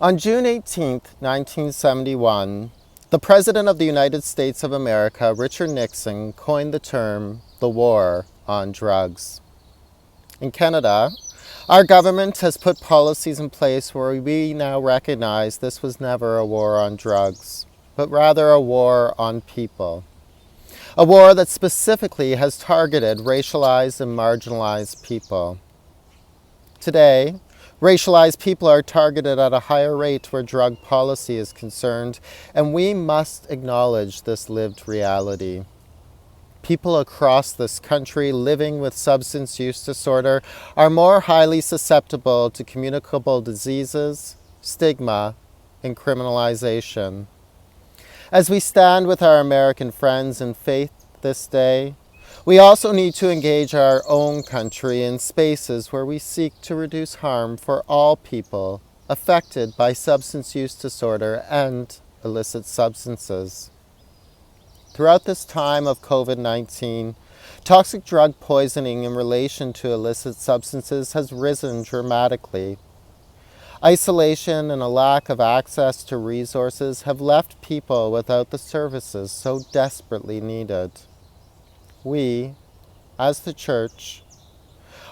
On June 18, 1971, the President of the United States of America, Richard Nixon, coined the term the war on drugs. In Canada, our government has put policies in place where we now recognize this was never a war on drugs, but rather a war on people. A war that specifically has targeted racialized and marginalized people. Today, racialized people are targeted at a higher rate where drug policy is concerned, and we must acknowledge this lived reality. People across this country living with substance use disorder are more highly susceptible to communicable diseases, stigma, and criminalization. As we stand with our American friends in faith this day, we also need to engage our own country in spaces where we seek to reduce harm for all people affected by substance use disorder and illicit substances. Throughout this time of COVID-19, toxic drug poisoning in relation to illicit substances has risen dramatically. Isolation and a lack of access to resources have left people without the services so desperately needed. We, as the Church,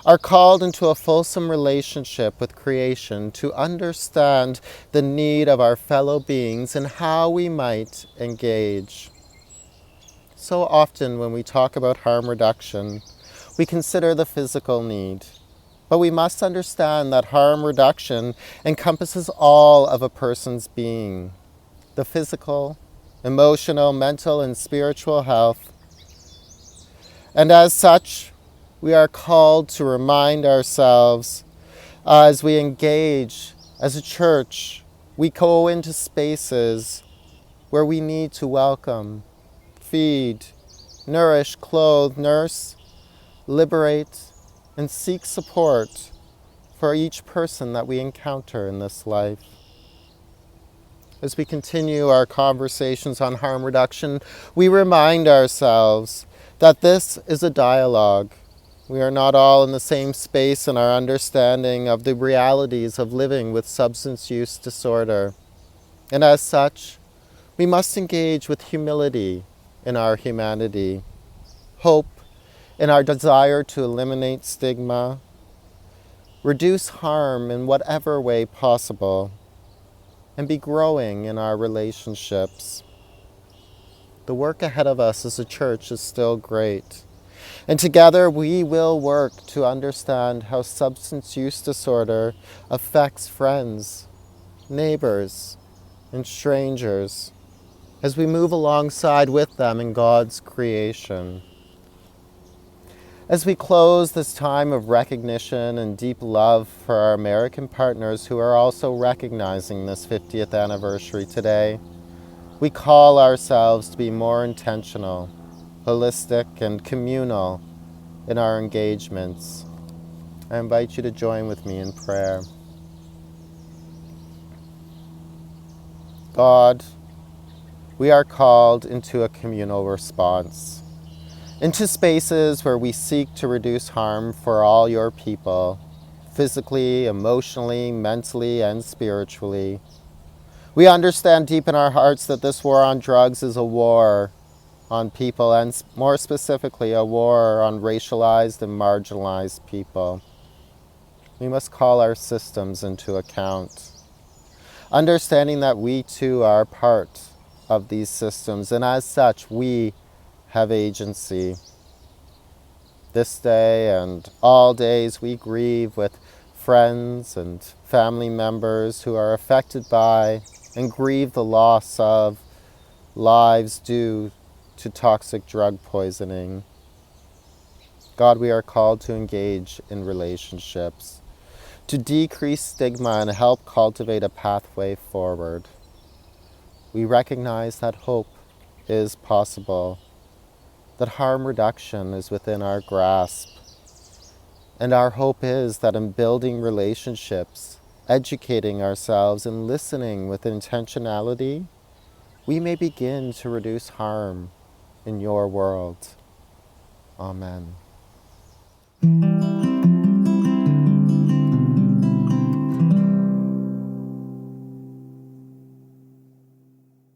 are called into a fulsome relationship with creation to understand the need of our fellow beings and how we might engage. So often when we talk about harm reduction, we consider the physical need. But we must understand that harm reduction encompasses all of a person's being, the physical, emotional, mental, and spiritual health. And as such, we are called to remind ourselves as we engage as a church, we go into spaces where we need to welcome, feed, nourish, clothe, nurse, liberate, and seek support for each person that we encounter in this life. As we continue our conversations on harm reduction, we remind ourselves that this is a dialogue. We are not all in the same space in our understanding of the realities of living with substance use disorder. And as such, we must engage with humility in our humanity, hope in our desire to eliminate stigma, reduce harm in whatever way possible, and be growing in our relationships. The work ahead of us as a church is still great, and together we will work to understand how substance use disorder affects friends, neighbors, and strangers as we move alongside with them in God's creation. As we close this time of recognition and deep love for our American partners who are also recognizing this 50th anniversary today, we call ourselves to be more intentional, holistic, and communal in our engagements. I invite you to join with me in prayer. God, we are called into a communal response, into spaces where we seek to reduce harm for all your people, physically, emotionally, mentally, and spiritually. We understand deep in our hearts that this war on drugs is a war on people, and more specifically, a war on racialized and marginalized people. We must call our systems into account, understanding that we too are part of these systems, and as such, we have agency. This day and all days we grieve with friends and family members who are affected by and grieve the loss of lives due to toxic drug poisoning. God, we are called to engage in relationships, to decrease stigma and help cultivate a pathway forward. We recognize that hope is possible, that harm reduction is within our grasp. And our hope is that in building relationships, educating ourselves, and listening with intentionality, we may begin to reduce harm in your world. Amen.